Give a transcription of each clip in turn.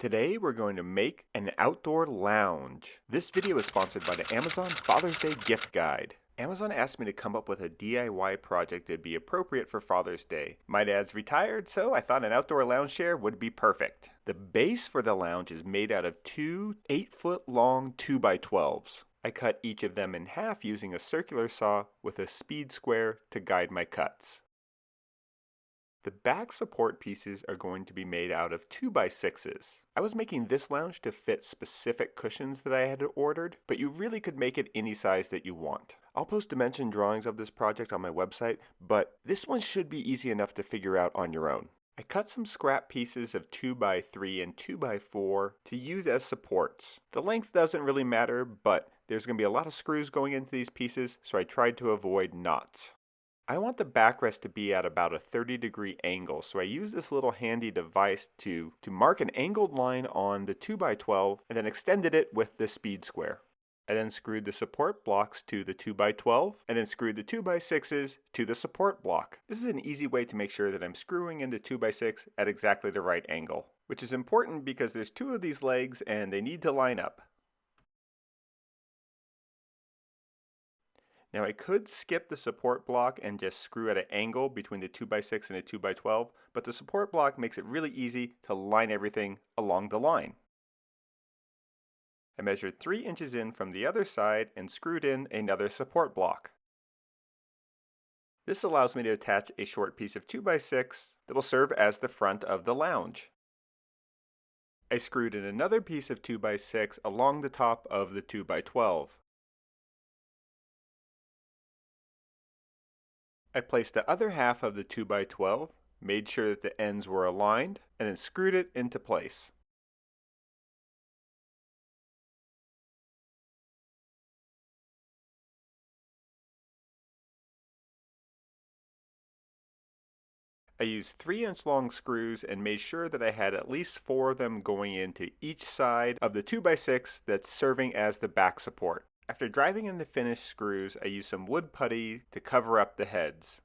Today we're going to make an outdoor lounge. This video is sponsored by the Amazon Father's Day gift guide. Amazon asked me to come up with a DIY project that'd be appropriate for Father's Day. My dad's retired, so I thought an outdoor lounge chair would be perfect. The base for the lounge is made out of two 8-foot long 2x12s. I cut each of them in half using a circular saw with a speed square to guide my cuts. The back support pieces are going to be made out of 2x6s. I was making this lounge to fit specific cushions that I had ordered, but you really could make it any size that you want. I'll post dimension drawings of this project on my website, but this one should be easy enough to figure out on your own. I cut some scrap pieces of 2x3 and 2x4 to use as supports. The length doesn't really matter, but there's going to be a lot of screws going into these pieces, so I tried to avoid knots. I want the backrest to be at about a 30-degree angle, so I use this little handy device to mark an angled line on the 2x12 and then extended it with the speed square. I then screwed the support blocks to the 2x12 and then screwed the 2x6s to the support block. This is an easy way to make sure that I'm screwing into 2x6 at exactly the right angle, which is important because there's two of these legs and they need to line up. Now I could skip the support block and just screw at an angle between the 2x6 and the 2x12, but the support block makes it really easy to line everything along the line. I measured 3 inches in from the other side and screwed in another support block. This allows me to attach a short piece of 2x6 that will serve as the front of the lounge. I screwed in another piece of 2x6 along the top of the 2x12. I placed the other half of the 2x12, made sure that the ends were aligned, and then screwed it into place. I used 3-inch long screws and made sure that I had at least 4 of them going into each side of the 2x6 that's serving as the back support. After driving in the finished screws, I used some wood putty to cover up the heads.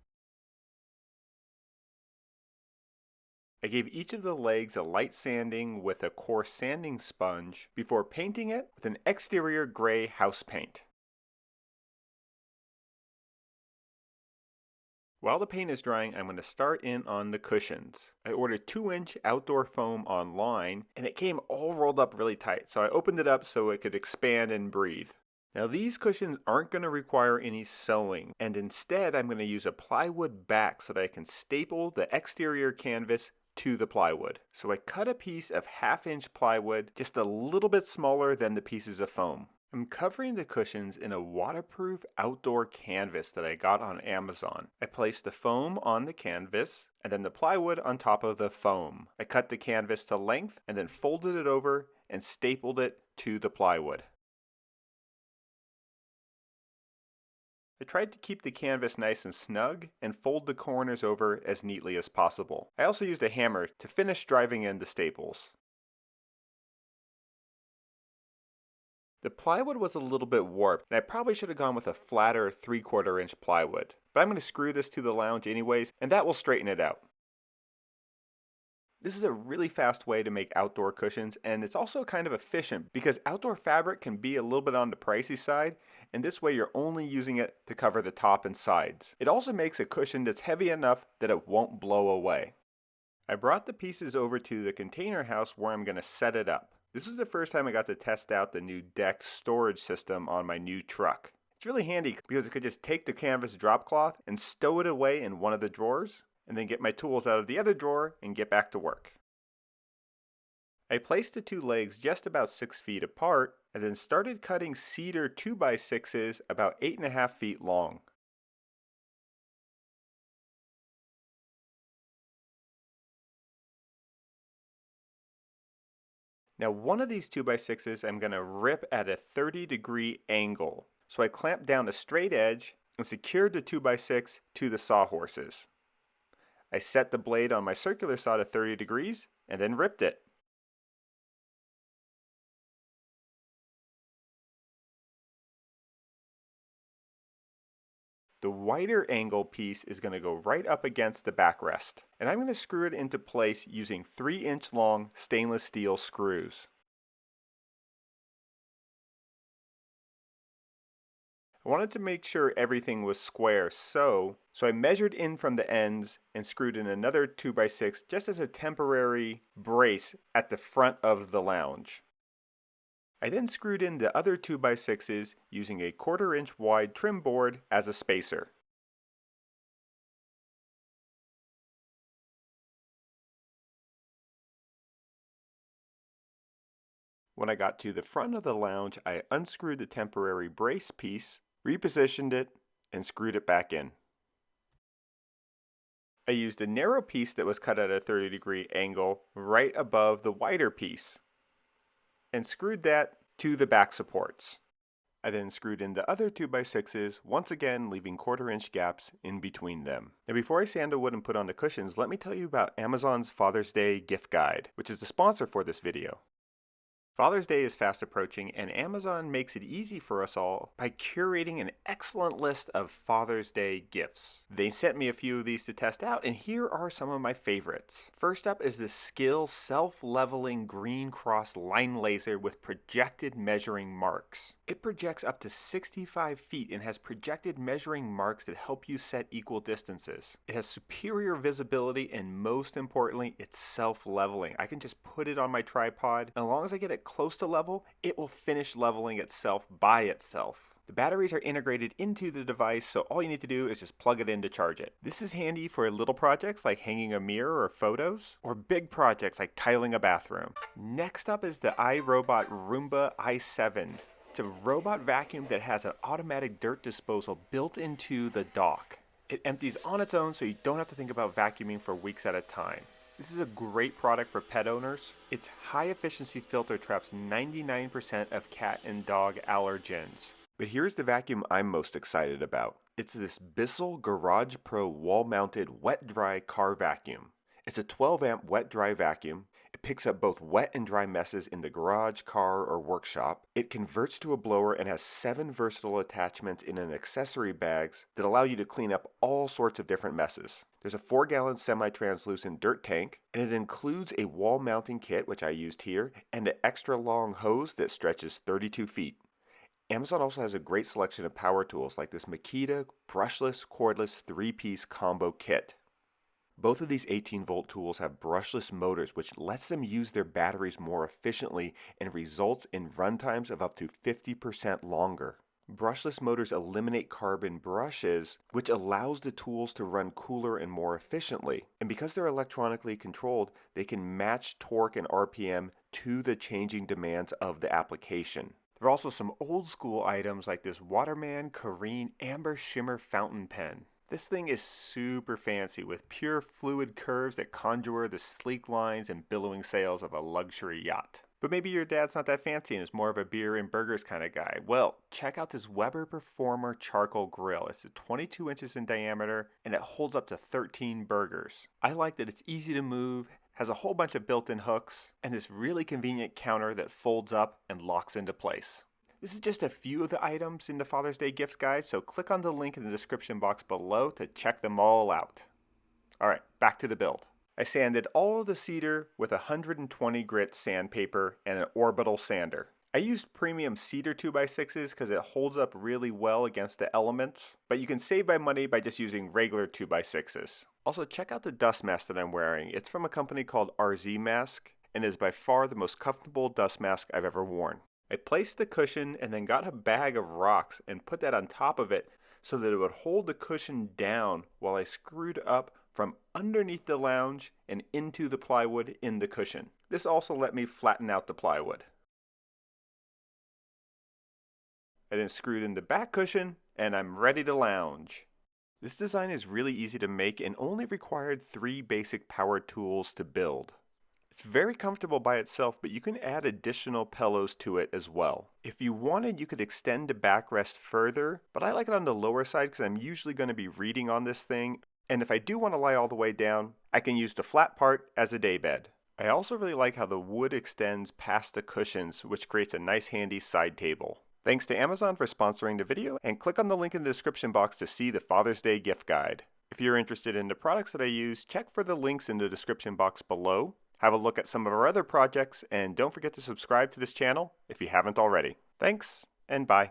I gave each of the legs a light sanding with a coarse sanding sponge before painting it with an exterior gray house paint. While the paint is drying, I'm going to start in on the cushions. I ordered 2-inch outdoor foam online and it came all rolled up really tight, so I opened it up so it could expand and breathe. Now these cushions aren't going to require any sewing, and instead I'm going to use a plywood back so that I can staple the exterior canvas to the plywood. So I cut a piece of 1/2-inch plywood just a little bit smaller than the pieces of foam. I'm covering the cushions in a waterproof outdoor canvas that I got on Amazon. I placed the foam on the canvas and then the plywood on top of the foam. I cut the canvas to length and then folded it over and stapled it to the plywood. I tried to keep the canvas nice and snug and fold the corners over as neatly as possible. I also used a hammer to finish driving in the staples. The plywood was a little bit warped, and I probably should have gone with a flatter 3/4-inch plywood. But I'm going to screw this to the lounge anyways, and that will straighten it out. This is a really fast way to make outdoor cushions, and it's also kind of efficient because outdoor fabric can be a little bit on the pricey side, and this way you're only using it to cover the top and sides. It also makes a cushion that's heavy enough that it won't blow away. I brought the pieces over to the container house where I'm going to set it up. This is the first time I got to test out the new deck storage system on my new truck. It's really handy because I could just take the canvas drop cloth and stow it away in one of the drawers, and then get my tools out of the other drawer and get back to work. I placed the two legs just about 6 feet apart and then started cutting cedar 2x6s about 8.5 feet long. Now one of these 2x6s I'm going to rip at a 30-degree angle. So I clamped down a straight edge and secured the 2x6 to the sawhorses. I set the blade on my circular saw to 30 degrees and then ripped it. The wider angle piece is going to go right up against the backrest, and I'm going to screw it into place using 3-inch long stainless steel screws. I wanted to make sure everything was square, so I measured in from the ends and screwed in another 2x6 just as a temporary brace at the front of the lounge. I then screwed in the other 2x6s using a 1/4-inch wide trim board as a spacer. When I got to the front of the lounge, I unscrewed the temporary brace piece, repositioned it, and screwed it back in. I used a narrow piece that was cut at a 30-degree angle right above the wider piece, and screwed that to the back supports. I then screwed in the other 2x6s, once again leaving 1/4-inch gaps in between them. Now before I sandal wood and put on the cushions, let me tell you about Amazon's Father's Day gift guide, which is the sponsor for this video. Father's Day is fast approaching, and Amazon makes it easy for us all by curating an excellent list of Father's Day gifts. They sent me a few of these to test out, and here are some of my favorites. First up is the Skill self-leveling green cross line laser with projected measuring marks. It projects up to 65 feet and has projected measuring marks that help you set equal distances. It has superior visibility, and most importantly, it's self-leveling. I can just put it on my tripod, and as long as I get it close to level, it will finish leveling itself by itself. The batteries are integrated into the device, so all you need to do is just plug it in to charge it. This is handy for little projects like hanging a mirror or photos, or big projects like tiling a bathroom. Next up is the iRobot Roomba i7. It's a robot vacuum that has an automatic dirt disposal built into the dock. It empties on its own, so you don't have to think about vacuuming for weeks at a time. This is a great product for pet owners. Its high-efficiency filter traps 99% of cat and dog allergens. But here's the vacuum I'm most excited about. It's this Bissell Garage Pro wall-mounted wet-dry car vacuum. It's a 12-amp wet-dry vacuum. It picks up both wet and dry messes in the garage, car, or workshop. It converts to a blower and has 7 versatile attachments in an accessory bags that allow you to clean up all sorts of different messes. There's a 4-gallon semi-translucent dirt tank, and it includes a wall mounting kit, which I used here, and an extra long hose that stretches 32 feet. Amazon also has a great selection of power tools like this Makita brushless cordless 3-piece combo kit. Both of these 18-volt tools have brushless motors, which lets them use their batteries more efficiently and results in runtimes of up to 50% longer. Brushless motors eliminate carbon brushes, which allows the tools to run cooler and more efficiently. And because they're electronically controlled, they can match torque and RPM to the changing demands of the application. There are also some old school items like this Waterman Careen Amber Shimmer Fountain Pen. This thing is super fancy with pure fluid curves that conjure the sleek lines and billowing sails of a luxury yacht. But maybe your dad's not that fancy and is more of a beer and burgers kind of guy. Well, check out this Weber Performer charcoal grill. It's 22 inches in diameter and it holds up to 13 burgers. I like that it's easy to move, has a whole bunch of built-in hooks, and this really convenient counter that folds up and locks into place. This is just a few of the items in the Father's Day gifts guide, so click on the link in the description box below to check them all out. Alright, back to the build. I sanded all of the cedar with 120 grit sandpaper and an orbital sander. I used premium cedar 2x6s because it holds up really well against the elements, but you can save my money by just using regular 2x6s. Also, check out the dust mask that I'm wearing. It's from a company called RZ Mask and is by far the most comfortable dust mask I've ever worn. I placed the cushion and then got a bag of rocks and put that on top of it so that it would hold the cushion down while I screwed up from underneath the lounge and into the plywood in the cushion. This also let me flatten out the plywood. I then screwed in the back cushion and I'm ready to lounge. This design is really easy to make and only required 3 basic power tools to build. It's very comfortable by itself, but you can add additional pillows to it as well. If you wanted, you could extend the backrest further, but I like it on the lower side because I'm usually going to be reading on this thing, and if I do want to lie all the way down, I can use the flat part as a daybed. I also really like how the wood extends past the cushions, which creates a nice handy side table. Thanks to Amazon for sponsoring the video, and click on the link in the description box to see the Father's Day gift guide. If you're interested in the products that I use, check for the links in the description box below. Have a look at some of our other projects, and don't forget to subscribe to this channel if you haven't already. Thanks, and bye.